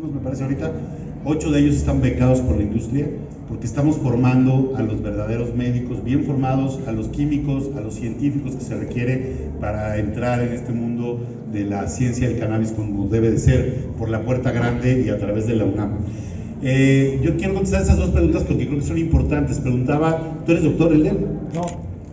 Me parece ahorita, 8 de ellos están becados por la industria, porque estamos formando a los verdaderos médicos, bien formados, a los químicos, a los científicos que se requiere para entrar en este mundo de la ciencia del cannabis como debe de ser, por la puerta grande y a través de la UNAM. Yo quiero contestar esas dos preguntas porque creo que son importantes. Preguntaba, ¿tú eres doctor, Elden? No.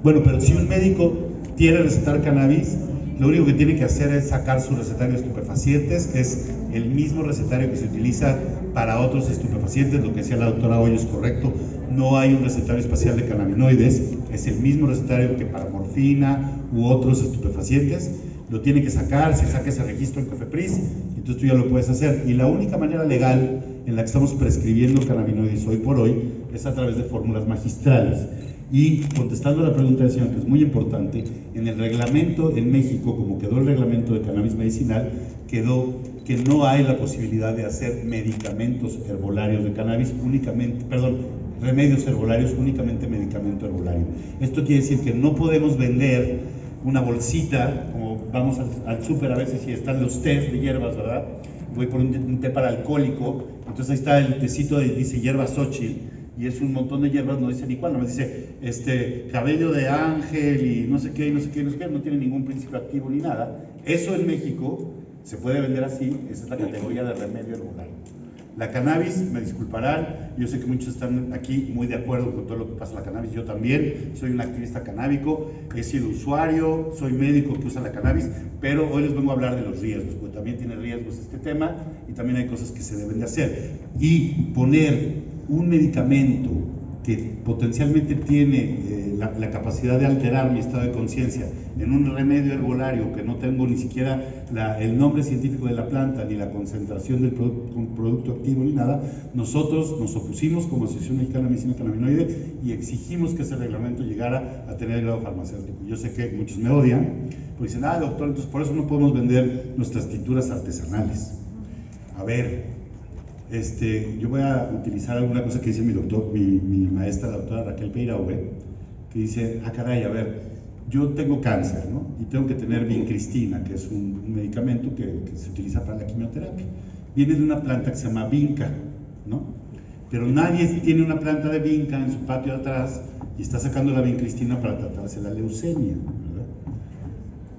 Bueno, pero si un médico quiere recetar cannabis, lo único que tiene que hacer es sacar su recetario de estupefacientes, que es el mismo recetario que se utiliza para otros estupefacientes. Lo que decía la doctora Hoyo es correcto, no hay un recetario especial de cannabinoides, es el mismo recetario que para morfina u otros estupefacientes. Lo tiene que sacar, se saca ese registro en Cofepris, entonces tú ya lo puedes hacer. Y la única manera legal en la que estamos prescribiendo cannabinoides hoy por hoy es a través de fórmulas magistrales. Y contestando a la pregunta del señor, que es muy importante, en el reglamento en México, como quedó el reglamento de cannabis medicinal, quedó que no hay la posibilidad de hacer medicamentos herbolarios de cannabis únicamente, remedios herbolarios, únicamente medicamento herbolario. Esto quiere decir que no podemos vender una bolsita, como vamos al súper a veces y están los tés de hierbas, ¿verdad? Voy por un té para alcohólico, entonces ahí está el tecito dice hierba Xochitl, y es un montón de hierbas, no dice ni cuál, no me dice cabello de ángel y no sé qué, y no sé qué, no sé qué, no tiene ningún principio activo ni nada. Eso en México se puede vender así, esa es la categoría de remedio herbolario. La cannabis, me disculparán, yo sé que muchos están aquí muy de acuerdo con todo lo que pasa en la cannabis, yo también, soy un activista canábico, he sido usuario, soy médico que usa la cannabis, pero hoy les vengo a hablar de los riesgos, porque también tiene riesgos este tema y también hay cosas que se deben de hacer. Y poner un medicamento que potencialmente tiene la capacidad de alterar mi estado de conciencia en un remedio herbolario que no tengo ni siquiera el nombre científico de la planta, ni la concentración del producto activo, ni nada, nosotros nos opusimos como Asociación Mexicana de Medicina Cannabinoide y exigimos que ese reglamento llegara a tener el grado farmacéutico. Yo sé que muchos me odian, porque dicen, doctor, entonces por eso no podemos vender nuestras tinturas artesanales. A ver, yo voy a utilizar alguna cosa que dice mi maestra, la doctora Raquel Peiraube, que dice, caray, a ver, yo tengo cáncer, ¿no? Y tengo que tener vincristina, que es un medicamento que se utiliza para la quimioterapia. Viene de una planta que se llama vinca, ¿no? Pero nadie tiene una planta de vinca en su patio de atrás y está sacando la vincristina para tratarse la leucemia, ¿verdad?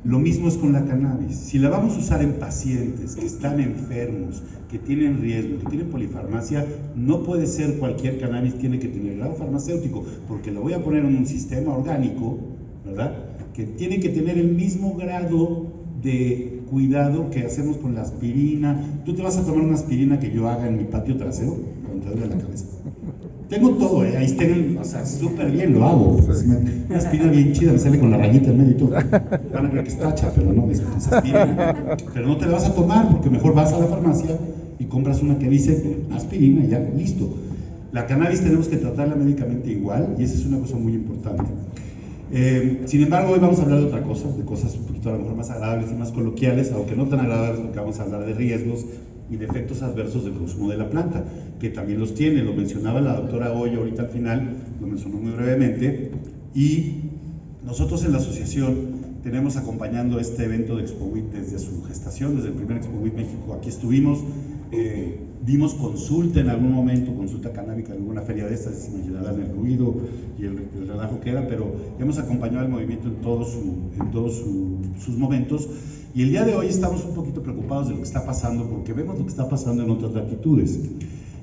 Lo mismo es con la cannabis. Si la vamos a usar en pacientes que están enfermos, que tienen riesgo, que tienen polifarmacia, no puede ser cualquier cannabis, tiene que tener grado farmacéutico, porque lo voy a poner en un sistema orgánico, ¿verdad? Que tiene que tener el mismo grado de cuidado que hacemos con la aspirina. ¿Tú te vas a tomar una aspirina que yo haga en mi patio trasero? Cuando te duele la cabeza. Tengo todo, ahí está, o sea, súper bien lo hago. Una aspirina bien chida, me sale con la rayita en medio y todo. Van a creer que es tacha, pero no, es aspirina. Pero no te la vas a tomar, porque mejor vas a la farmacia y compras una que dice aspirina y ya, listo. La cannabis tenemos que tratarla médicamente igual, y esa es una cosa muy importante. Sin embargo, hoy vamos a hablar de otra cosa, de cosas un poquito a lo mejor más agradables y más coloquiales, aunque no tan agradables, porque vamos a hablar de riesgos y de efectos adversos del consumo de la planta, que también los tiene. Lo mencionaba la doctora Hoyo ahorita al final, lo mencionó muy brevemente, y nosotros en la asociación tenemos acompañando este evento de ExpoWIT desde su gestación, desde el primer ExpoWIT México. Aquí estuvimos, dimos consulta en algún momento, consulta canábica en alguna feria de estas, se imaginarán el ruido y el relajo que era, pero hemos acompañado al movimiento en todos sus momentos. Y el día de hoy estamos un poquito preocupados de lo que está pasando, porque vemos lo que está pasando en otras latitudes.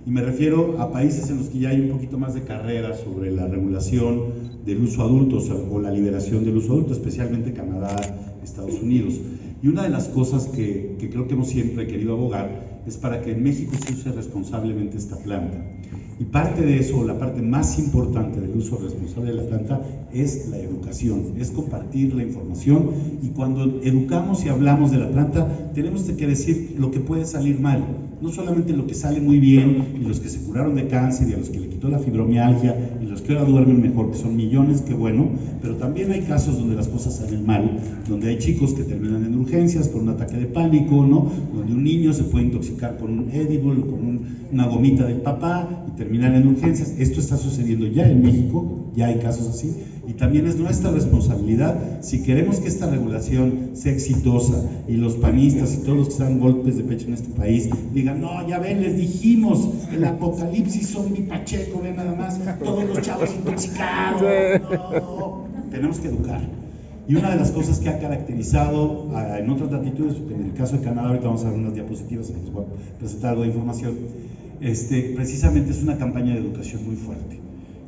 Y me refiero a países en los que ya hay un poquito más de carrera sobre la regulación del uso adulto o la liberación del uso adulto, especialmente Canadá, Estados Unidos. Y una de las cosas que creo que hemos siempre querido abogar es para que en México se use responsablemente esta planta. Y parte de eso, la parte más importante del uso responsable de la planta, es la educación, es compartir la información. Y cuando educamos y hablamos de la planta, tenemos que decir lo que puede salir mal, no solamente lo que sale muy bien, y los que se curaron de cáncer, y a los que le quitó la fibromialgia, y los que ahora duermen mejor, que son millones, que bueno, pero también hay casos donde las cosas salen mal, donde hay chicos que terminan en urgencias por un ataque de pánico, ¿no? Donde un niño se puede intoxicar con un edible, con una gomita del papá, y terminar en urgencias. Esto está sucediendo ya en México, ya hay casos así, Y también es nuestra responsabilidad, si queremos que esta regulación sea exitosa y los panistas y todos los que se dan golpes de pecho en este país digan, no, ya ven, les dijimos, el apocalipsis zombie Pacheco, ven nada más, todos los chavos intoxicados. No, tenemos que educar. Y una de las cosas que ha caracterizado en otras latitudes, en el caso de Canadá, ahorita vamos a ver unas diapositivas, les voy a presentar algo de información, precisamente es una campaña de educación muy fuerte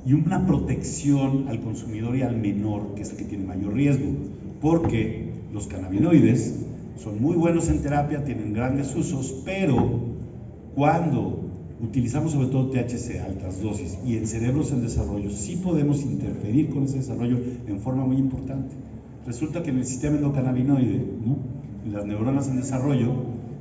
y una protección al consumidor y al menor, que es el que tiene mayor riesgo, porque los cannabinoides son muy buenos en terapia, tienen grandes usos, pero cuando utilizamos sobre todo THC a altas dosis y en cerebros en desarrollo, sí podemos interferir con ese desarrollo en forma muy importante. Resulta que en el sistema endocannabinoide, ¿no?, en las neuronas en desarrollo,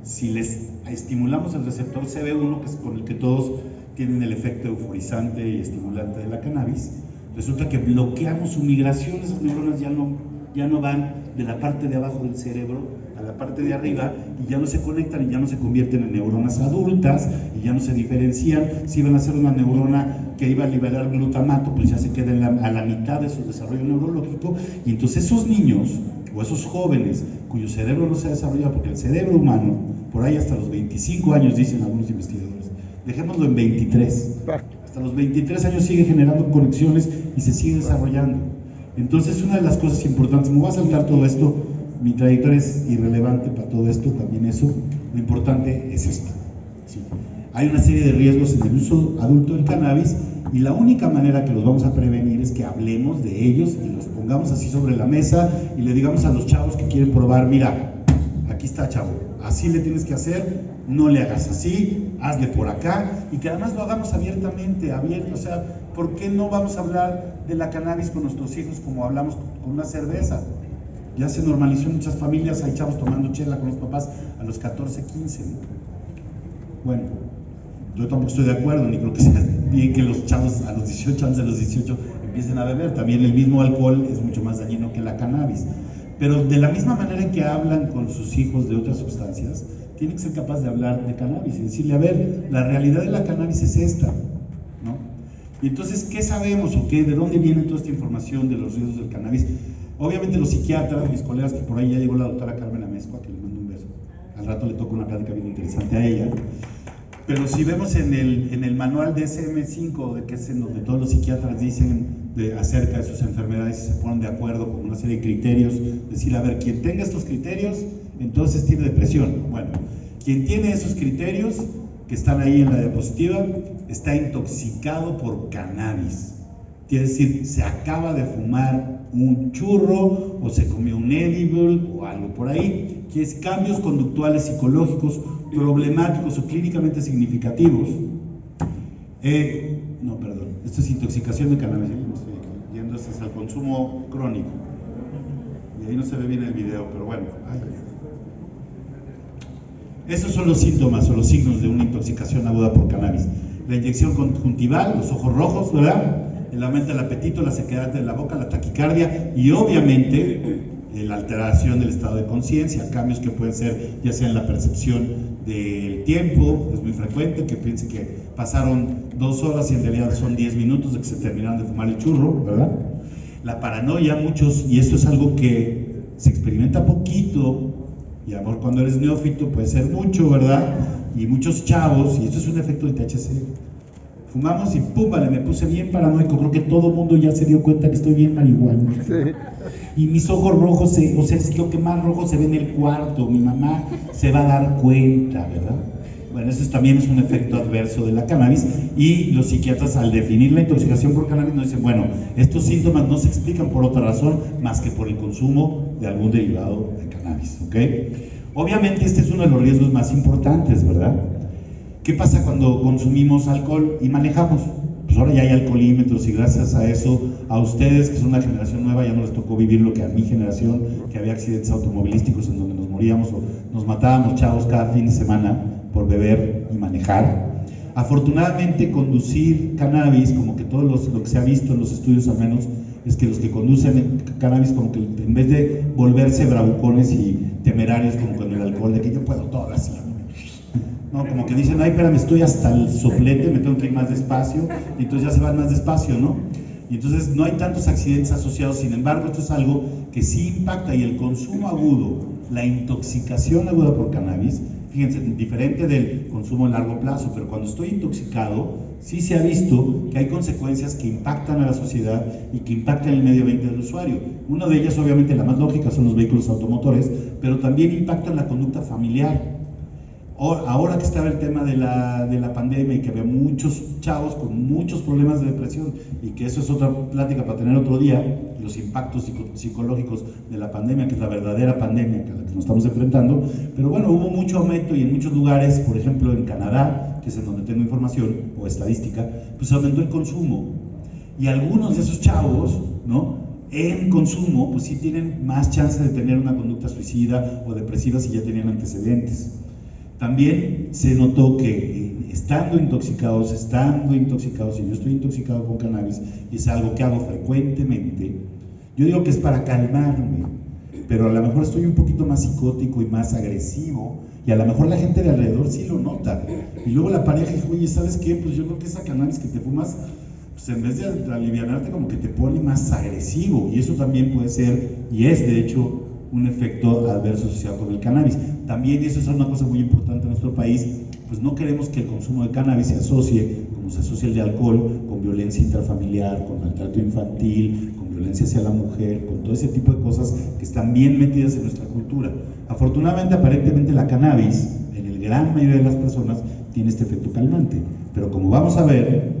si les estimulamos el receptor CB1, que es con el que todos tienen el efecto euforizante y estimulante de la cannabis, resulta que bloqueamos su migración. Esas neuronas ya no van de la parte de abajo del cerebro a la parte de arriba y ya no se conectan y ya no se convierten en neuronas adultas y ya no se diferencian. Si iban a ser una neurona que iba a liberar glutamato, pues ya se queda a la mitad de su desarrollo neurológico, y entonces esos niños o esos jóvenes cuyo cerebro no se ha desarrollado, porque el cerebro humano, por ahí hasta los 25 años, dicen algunos investigadores, dejémoslo en 23, hasta los 23 años sigue generando conexiones y se sigue desarrollando. Entonces, una de las cosas importantes, me voy a saltar todo esto, mi trayectoria es irrelevante para todo esto, también eso, lo importante es esto, ¿sí? Hay una serie de riesgos en el uso adulto del cannabis y la única manera que los vamos a prevenir es que hablemos de ellos y los pongamos así sobre la mesa y le digamos a los chavos que quieren probar, mira, aquí está, chavo, así le tienes que hacer, no le hagas así, hazle por acá, y que además lo hagamos abiertamente, o sea, ¿por qué no vamos a hablar de la cannabis con nuestros hijos como hablamos con una cerveza? Ya se normalizó en muchas familias, hay chavos tomando chela con los papás a los 14, 15, ¿no? Bueno, yo tampoco estoy de acuerdo, ni creo que sea bien que los chavos a los 18 años, de los 18 empiecen a beber. También el mismo alcohol es mucho más dañino que la cannabis. Pero de la misma manera en que hablan con sus hijos de otras sustancias, tienen que ser capaces de hablar de cannabis y decirle, a ver, la realidad de la cannabis es esta, ¿no? Y entonces, ¿qué sabemos o qué? ¿De dónde viene toda esta información de los riesgos del cannabis? Obviamente los psiquiatras, mis colegas, que por ahí ya llegó la doctora Carmen Amezcua, que le mando un beso, al rato le toca una plática bien interesante a ella. Pero si vemos en el manual de DSM-5, de que es en donde todos los psiquiatras dicen acerca de sus enfermedades y se ponen de acuerdo con una serie de criterios, decir, a ver, quien tenga estos criterios, entonces tiene depresión. Bueno, quien tiene esos criterios, que están ahí en la diapositiva, está intoxicado por cannabis. Quiere decir, se acaba de fumar un churro o se comió un edible o algo por ahí, que es cambios conductuales psicológicos problemáticos o clínicamente significativos. No, perdón, esto es intoxicación de cannabis, no estoy yendo, este es el consumo crónico. Y ahí no se ve bien el video, pero bueno. Esos son los síntomas o los signos de una intoxicación aguda por cannabis. La inyección conjuntival, los ojos rojos, ¿verdad? El aumento del apetito, la sequedad de la boca, la taquicardia y obviamente la alteración del estado de conciencia, cambios que pueden ser ya sea en la percepción del tiempo, es muy frecuente que piense que pasaron 2 horas y en realidad son 10 minutos de que se terminaron de fumar el churro, ¿verdad? La paranoia, muchos, y esto es algo que se experimenta poquito, y a lo mejor cuando eres neófito puede ser mucho, ¿verdad? Y muchos chavos, y esto es un efecto del THC, fumamos y pum, vale, me puse bien paranoico, creo que todo el mundo ya se dio cuenta que estoy bien marihuana. Sí. Y mis ojos rojos, o sea, es lo que más rojo se ve en el cuarto, mi mamá se va a dar cuenta, ¿verdad? Bueno, eso también es un efecto adverso de la cannabis, y los psiquiatras al definir la intoxicación por cannabis nos dicen, bueno, estos síntomas no se explican por otra razón más que por el consumo de algún derivado de cannabis, ¿ok? Obviamente este es uno de los riesgos más importantes, ¿verdad? ¿Qué pasa cuando consumimos alcohol y manejamos? Pues ahora ya hay alcoholímetros y gracias a eso, a ustedes que son una generación nueva, ya no les tocó vivir lo que a mi generación, que había accidentes automovilísticos en donde nos moríamos o nos matábamos chavos cada fin de semana por beber y manejar. Afortunadamente, conducir cannabis, como que todo lo que se ha visto en los estudios al menos, es que los que conducen cannabis como que en vez de volverse bravucones y temerarios como con el alcohol, de que yo puedo todo así, no, como que dicen, ay, espérame, estoy hasta el soplete, me tengo que ir más despacio, y entonces ya se van más despacio, ¿no? y entonces no hay tantos accidentes asociados. Sin embargo, esto es algo que sí impacta, y el consumo agudo, la intoxicación aguda por cannabis, fíjense, diferente del consumo a largo plazo, pero cuando estoy intoxicado, sí se ha visto que hay consecuencias que impactan a la sociedad y que impactan el medio ambiente del usuario. Una de ellas, obviamente, la más lógica, son los vehículos automotores, pero también impactan la conducta familiar. Ahora que estaba el tema de la pandemia y que había muchos chavos con muchos problemas de depresión, y que eso es otra plática para tener otro día, los impactos psicológicos de la pandemia, que es la verdadera pandemia a la que nos estamos enfrentando, pero bueno, hubo mucho aumento, y en muchos lugares, por ejemplo en Canadá, que es en donde tengo información o estadística, pues aumentó el consumo, y algunos de esos chavos, ¿no?, en consumo, pues sí tienen más chance de tener una conducta suicida o depresiva si ya tenían antecedentes. También se notó que estando intoxicados, y yo estoy intoxicado con cannabis, y es algo que hago frecuentemente, yo digo que es para calmarme, pero a lo mejor estoy un poquito más psicótico y más agresivo, y a lo mejor la gente de alrededor sí lo nota, y luego la pareja dijo, oye, ¿sabes qué? Pues yo creo que esa cannabis que te fumas, pues en vez de alivianarte, como que te pone más agresivo, y eso también puede ser, y es de hecho, un efecto adverso asociado con el cannabis. También, y eso es una cosa muy importante en nuestro país, pues no queremos que el consumo de cannabis se asocie, como se asocia el de alcohol, con violencia intrafamiliar, con maltrato infantil, con violencia hacia la mujer, con todo ese tipo de cosas que están bien metidas en nuestra cultura. Afortunadamente, aparentemente la cannabis, en el gran mayoría de las personas, tiene este efecto calmante, pero como vamos a ver,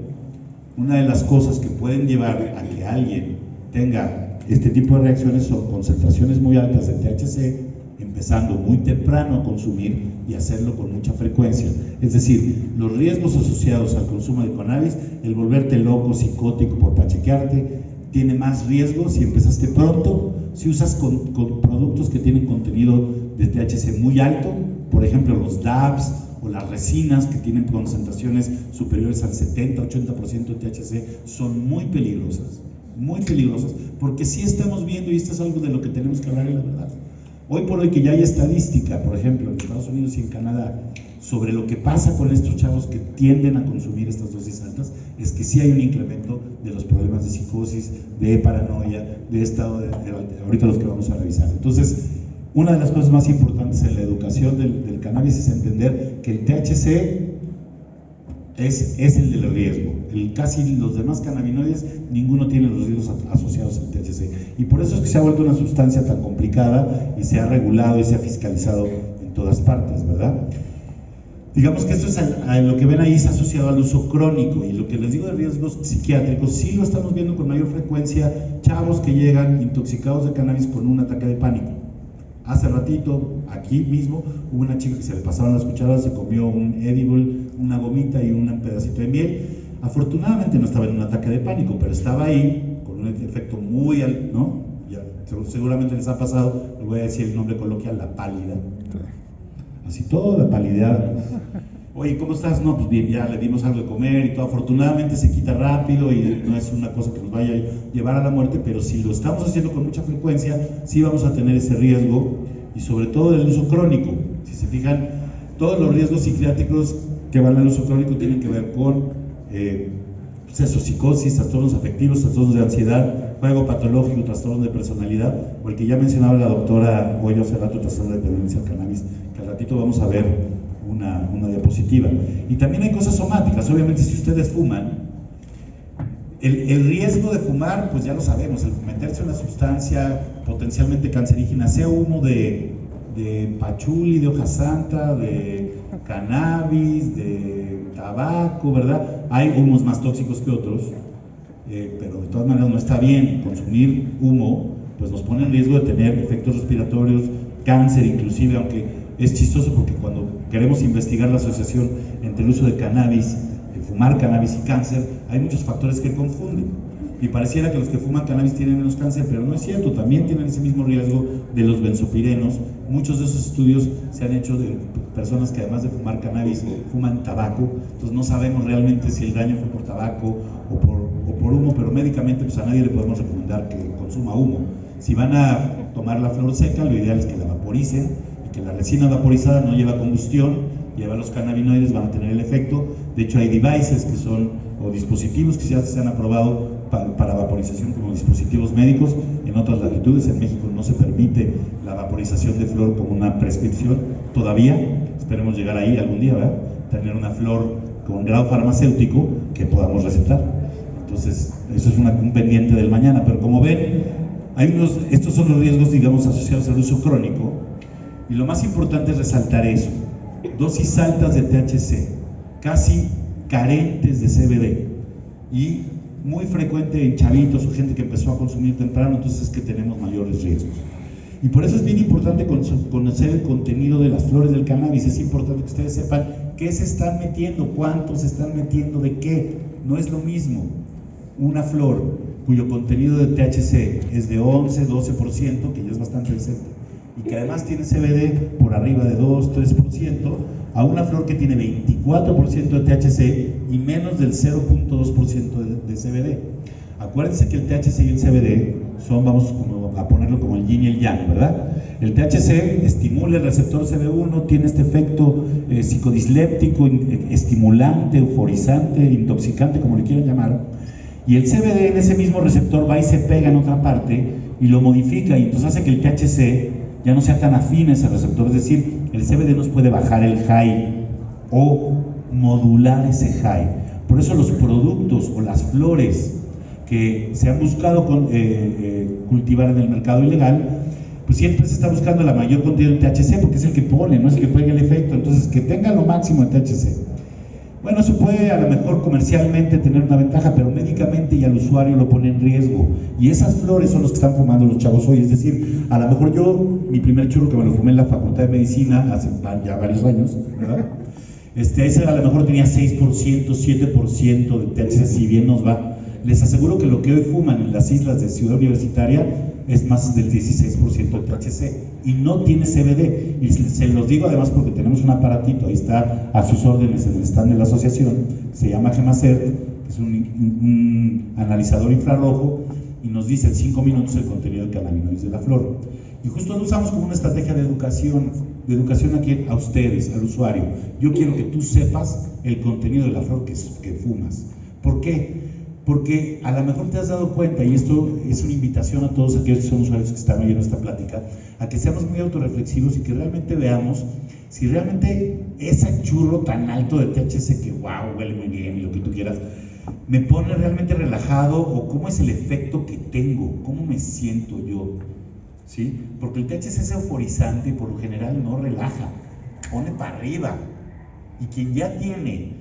una de las cosas que pueden llevar a que alguien tenga este tipo de reacciones son concentraciones muy altas de THC, empezando muy temprano a consumir y hacerlo con mucha frecuencia. Es decir, los riesgos asociados al consumo de cannabis, el volverte loco, psicótico por pachequearte, tiene más riesgo si empezaste pronto, si usas con productos que tienen contenido de THC muy alto, por ejemplo los dabs o las resinas que tienen concentraciones superiores al 70-80% de THC, son muy peligrosas, porque sí estamos viendo, y esto es algo de lo que tenemos que hablar en la verdad. Hoy por hoy que ya hay estadística, por ejemplo, en Estados Unidos y en Canadá, sobre lo que pasa con estos chavos que tienden a consumir estas dosis altas, es que sí hay un incremento de los problemas de psicosis, de paranoia, de estado de ahorita los que vamos a revisar. Entonces, una de las cosas más importantes en la educación del cannabis es entender que el THC es el del riesgo. Casi los demás cannabinoides, ninguno tiene los riesgos asociados al THC. Y por eso es que se ha vuelto una sustancia tan complicada y se ha regulado y se ha fiscalizado en todas partes, ¿verdad? Digamos que esto es lo que ven ahí, es asociado al uso crónico, y lo que les digo de riesgos psiquiátricos, sí lo estamos viendo con mayor frecuencia, chavos que llegan intoxicados de cannabis con un ataque de pánico. Hace ratito, aquí mismo, hubo una chica que se le pasaban las cucharadas, se comió un edible, una gomita y un pedacito de miel. Afortunadamente no estaba en un ataque de pánico, pero estaba ahí con un efecto muy alto, ¿no? Ya, seguramente les ha pasado, les voy a decir el nombre coloquial, la pálida. Así toda la palidad. Oye, ¿cómo estás? No, pues bien, ya le dimos algo de comer y todo. Afortunadamente se quita rápido y no es una cosa que nos vaya a llevar a la muerte, pero si lo estamos haciendo con mucha frecuencia, sí vamos a tener ese riesgo, y sobre todo del uso crónico. Si se fijan, todos los riesgos psiquiátricos que van al uso crónico tienen que ver con psicosis, trastornos afectivos, trastornos de ansiedad, juego patológico, trastornos de personalidad, o el que ya mencionaba la doctora Goyo hace rato, trastorno de dependencia al cannabis, que al ratito vamos a ver una diapositiva. Y también hay cosas somáticas. Obviamente, si ustedes fuman, el riesgo de fumar, pues ya lo sabemos, el meterse una sustancia potencialmente cancerígena, sea humo de pachuli, de hoja santa, de cannabis, de tabaco, ¿verdad? Hay humos más tóxicos que otros, pero de todas maneras no está bien consumir humo, pues nos pone en riesgo de tener efectos respiratorios, cáncer inclusive, aunque es chistoso porque cuando queremos investigar la asociación entre el uso de cannabis, fumar cannabis y cáncer, hay muchos factores que confunden, y pareciera que los que fuman cannabis tienen menos cáncer, pero no es cierto, también tienen ese mismo riesgo de los benzopirenos. Muchos de esos estudios se han hecho de personas que además de fumar cannabis fuman tabaco, entonces no sabemos realmente si el daño fue por tabaco o por humo, pero médicamente pues a nadie le podemos recomendar que consuma humo. Si van a tomar la flor seca, lo ideal es que la vaporicen, y que la resina vaporizada no lleva combustión, lleva los cannabinoides, van a tener el efecto. De hecho hay devices que son, o dispositivos que ya se han aprobado para vaporización como dispositivos médicos. En otras latitudes, en México no se permite la vaporización de flor como una prescripción todavía. Esperemos llegar ahí algún día, ¿verdad? Tener una flor con grado farmacéutico que podamos recetar. Entonces, eso es un pendiente del mañana. Pero como ven, estos son los riesgos, digamos, asociados al uso crónico. Y lo más importante es resaltar eso: dosis altas de THC, casi carentes de CBD, y muy frecuente en chavitos o gente que empezó a consumir temprano. Entonces es que tenemos mayores riesgos. Y por eso es bien importante conocer el contenido de las flores del cannabis. Es importante que ustedes sepan qué se están metiendo, cuánto se están metiendo, de qué. No es lo mismo una flor cuyo contenido de THC es de 11-12%, que ya es bastante decente, y que además tiene CBD por arriba de 2-3%, a una flor que tiene 24% de THC y menos del 0.2% de CBD. Acuérdense que el THC y el CBD son, vamos a ponerlo como el yin y el yang, ¿verdad? El THC estimula el receptor CB1, tiene este efecto psicodisléptico, estimulante, euforizante, intoxicante, como le quieran llamar, y el CBD en ese mismo receptor va y se pega en otra parte y lo modifica, y entonces hace que el THC ya no sea tan afín a ese receptor. Es decir, el CBD nos puede bajar el high o modular ese high. Por eso los productos o las flores que se han buscado cultivar en el mercado ilegal, pues siempre se está buscando la mayor contenido de THC, porque es el que pone, no es el que pega el efecto. Entonces, que tenga lo máximo de THC. Bueno, eso puede a lo mejor comercialmente tener una ventaja, pero médicamente y al usuario lo pone en riesgo. Y esas flores son los que están fumando los chavos hoy. Es decir, a lo mejor mi primer churro que me lo fumé en la Facultad de Medicina hace ya varios años, ¿verdad? Ese a lo mejor tenía 6%, 7% de THC, si bien nos va. Les aseguro que lo que hoy fuman en las islas de Ciudad Universitaria es más del 16% de THC y no tiene CBD. Y se los digo además porque tenemos un aparatito, ahí está a sus órdenes en el stand de la asociación, se llama GEMACERT, que es un analizador infrarrojo, y nos dice en 5 minutos el contenido de cannabinoides de la flor. Y justo lo usamos como una estrategia de educación aquí a ustedes, al usuario. Yo quiero que tú sepas el contenido de la flor que fumas. ¿Por qué? Porque a lo mejor te has dado cuenta, y esto es una invitación a todos aquellos que son usuarios que están oyendo esta plática, a que seamos muy autorreflexivos y que realmente veamos si realmente ese churro tan alto de THC que wow, huele muy bien y lo que tú quieras, me pone realmente relajado, o cómo es el efecto que tengo, cómo me siento yo, ¿sí? Porque el THC es euforizante y por lo general no relaja, pone para arriba. Y quien ya tiene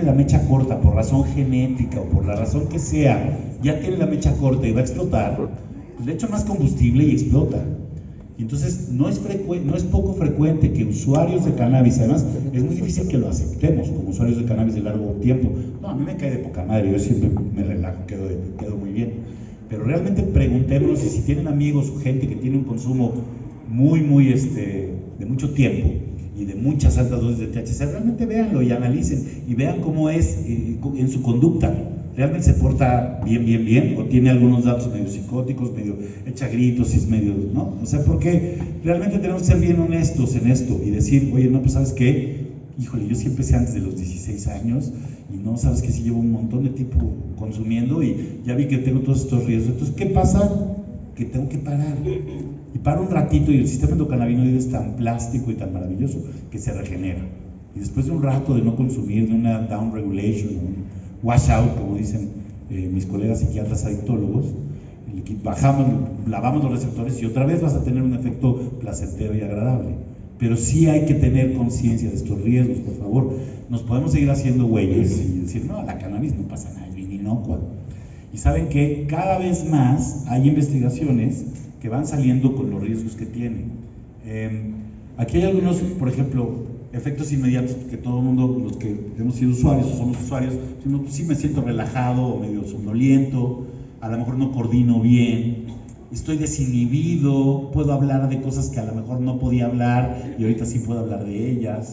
la mecha corta por razón genética o por la razón que sea, ya tiene la mecha corta y va a explotar, pues le echa más combustible y explota. Y entonces no es poco frecuente que usuarios de cannabis, además es muy difícil que lo aceptemos como usuarios de cannabis de largo tiempo. No, a mí me cae de poca madre, yo siempre me relajo, quedo muy bien. Pero realmente preguntémonos, y si tienen amigos o gente que tiene un consumo muy de mucho tiempo y de muchas altas dosis de THC, realmente véanlo y analicen y vean cómo es en su conducta. ¿Realmente se porta bien? ¿O tiene algunos datos medio psicóticos, medio echa gritos y es medio, ¿no? O sea, porque realmente tenemos que ser bien honestos en esto y decir, oye, no, pues ¿sabes qué? Híjole, yo siempre empecé antes de los 16 años y no, ¿sabes qué? Sí llevo un montón de tiempo consumiendo y ya vi que tengo todos estos riesgos. Entonces, ¿qué pasa? Que tengo que parar. Y paro un ratito y el sistema endocannabinoide es tan plástico y tan maravilloso que se regenera. Y después de un rato de no consumir, de una down regulation, un washout, como dicen mis colegas psiquiatras adictólogos, lavamos los receptores y otra vez vas a tener un efecto placentero y agradable. Pero sí hay que tener conciencia de estos riesgos, por favor. Nos podemos seguir haciendo güeyes y decir, no, la cannabis no pasa nada, es bien inocua. Y saben que cada vez más hay investigaciones que van saliendo con los riesgos que tienen. Aquí hay algunos, por ejemplo, efectos inmediatos que todo el mundo, los que hemos sido usuarios o somos usuarios, sí me siento relajado o medio somnoliento, a lo mejor no coordino bien, estoy desinhibido, puedo hablar de cosas que a lo mejor no podía hablar y ahorita sí puedo hablar de ellas.